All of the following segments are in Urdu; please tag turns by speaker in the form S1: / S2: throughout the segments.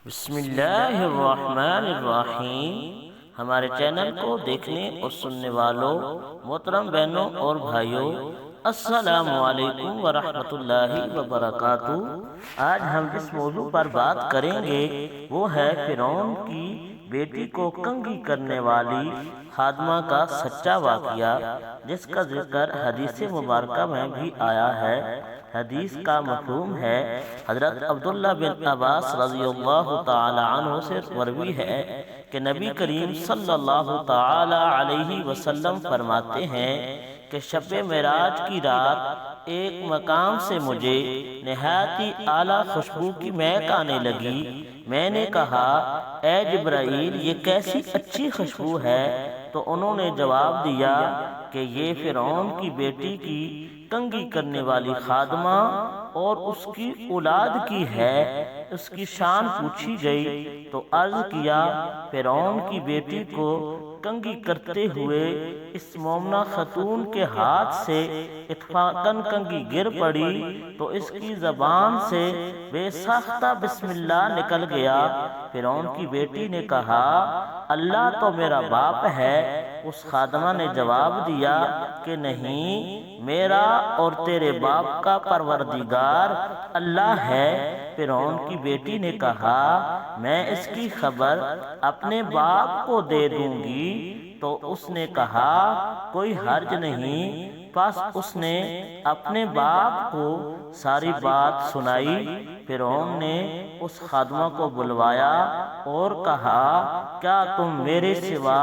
S1: بسم اللہ الرحمن الرحیم۔ ہمارے چینل کو دیکھنے اور سننے والوں محترم بہنوں اور بھائیوں، السلام علیکم ورحمۃ اللہ وبرکاتہ۔ آج ہم جس موضوع پر بات کریں گے وہ ہے فرعون کی بیٹی کو کنگھی کرنے والی خادمہ کا سچا واقعہ، جس کا ذکر حدیث مبارکہ میں بھی آیا ہے۔ حدیث کا مفہوم ہے، حضرت عبداللہ بن عباس رضی اللہ تعالی عنہ سے مروی ہے کہ نبی کریم صلی اللہ تعالی علیہ وسلم فرماتے ہیں کہ شب معراج کی رات ایک مقام سے مجھے نہایت ہی اعلیٰ خوشبو کی مہک آنے لگی۔ میں نے کہا، اے جبرائیل، یہ کیسی اچھی خوشبو ہے؟ تو انہوں نے جواب دیا کہ یہ فرعون کی بیٹی کی کنگھی کرنے والی خادمہ اور اس کی اولاد کی ہے۔ اس کی شان پوچھی گئی تو عرض کیا، فرعون کی بیٹی کو کنگھی کرتے ہوئے اس مومنہ خاتون کے ہاتھ سے اتفاقاً کنگھی گر پڑی تو اس کی زبان سے بے ساختہ بسم اللہ نکل گیا۔ فرعون کی بیٹی نے کہا، اللہ تو میرا باپ ہے۔ اس خادمہ نے جواب دیا کہ نہیں، میرا اور تیرے باپ کا پروردگار اللہ ہے۔ فرعون کی بیٹی نے کہا، میں اس کی خبر اپنے باپ کو دے دوں گی۔ تو اس نے کہا، کوئی حرج نہیں۔ پس اس نے اپنے باپ کو ساری بات سنائی۔ فرعون نے اس خادمہ کو بلوایا اور کہا، کیا تم میرے سوا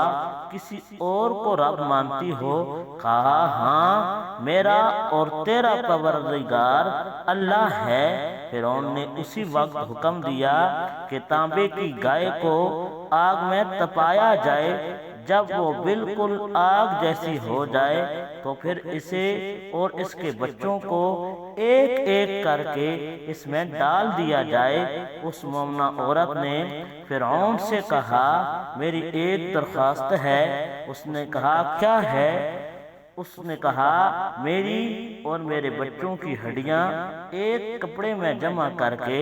S1: کسی اور کو رب مانتی ہو؟ کہا، ہاں، میرا اور تیرا پروردگار اللہ ہے۔ فرعون نے اسی وقت حکم دیا کہ تانبے کی گائے کو آگ میں تپایا جائے۔ جب وہ بالکل آگ جیسی ہو جائے تو پھر اسے اور اس کے بچوں کو ایک ایک کر کے اس میں ڈال دیا جائے۔ اس مومنہ عورت نے فرعون سے کہا، میری ایک درخواست ہے۔ اس نے کہا، کیا ہے؟ اس نے کہا، میری اور میرے بچوں کی ہڈیاں ایک کپڑے میں جمع کر کے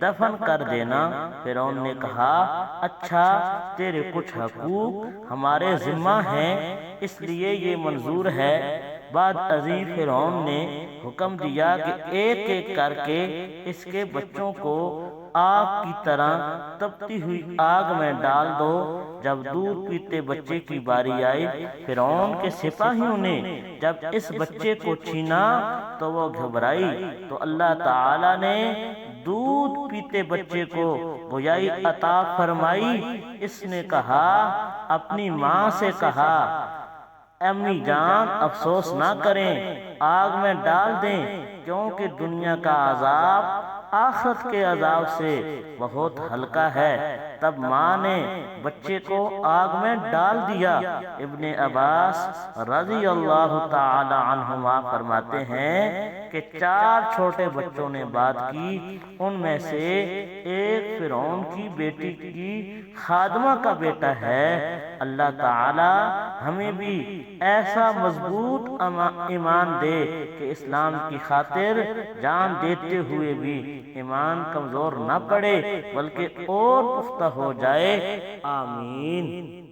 S1: دفن کر دینا۔ فرعون نے کہا، اچھا، تیرے کچھ حقوق ہمارے ذمہ ہیں، اس لیے یہ منظور ہے۔ بعد ازیں فرعون نے حکم دیا کہ ایک ایک کر کے اس کے بچوں کو آگ کی طرح تپتی ہوئی آگ میں ڈال دو۔ جب دودھ پیتے بچے کی باری آئی، فرعون کے سپاہیوں نے جب اس بچے کو چھینا تو وہ گھبرائی، تو اللہ تعالی نے دودھ پیتے بچے کو گویائی عطا فرمائی۔ اس نے کہا، اپنی ماں سے کہا، امی جان، افسوس نہ کریں، آگ میں ڈال دیں، کیونکہ دنیا کا عذاب آخرت کے عذاب سے بہت ہلکا ہے۔ تب ماں نے بچے کو آگ میں ڈال دیا۔ ابن عباس رضی اللہ تعالی عنہما فرماتے ہیں کہ 4 چھوٹے بچوں نے بات کی، ان میں سے ایک فرعون کی بیٹی کی خادمہ کا بیٹا ہے۔ اللہ تعالی ہمیں بھی ایسا مضبوط ایمان دے کہ اسلام کی خاطر جان دیتے ہوئے بھی ایمان کمزور نہ پڑے بلکہ اور پختہ ہو جائے۔ آمین۔